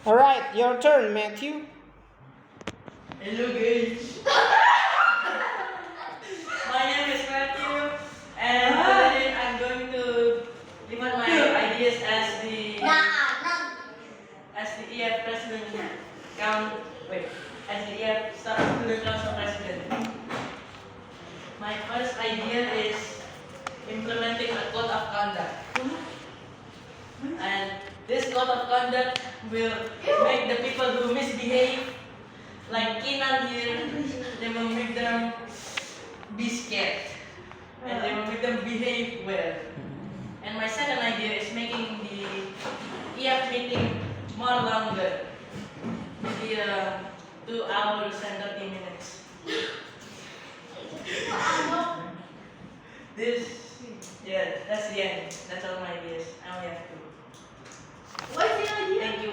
Alright, your turn, Matthew. Hello guys. My name is Matthew, and today I'm going to give out my ideas as the EF President as the EF Student Council President. My first idea is implementing a code of conduct, and this code of conduct will make the people who misbehave, like Kinan here, they will make them be scared, and they will make them behave well. And my second idea is making the EF meeting more longer, maybe 2 hours and 30 minutes. That's the end. That's all my ideas. I only have two. What's the idea? Thank you.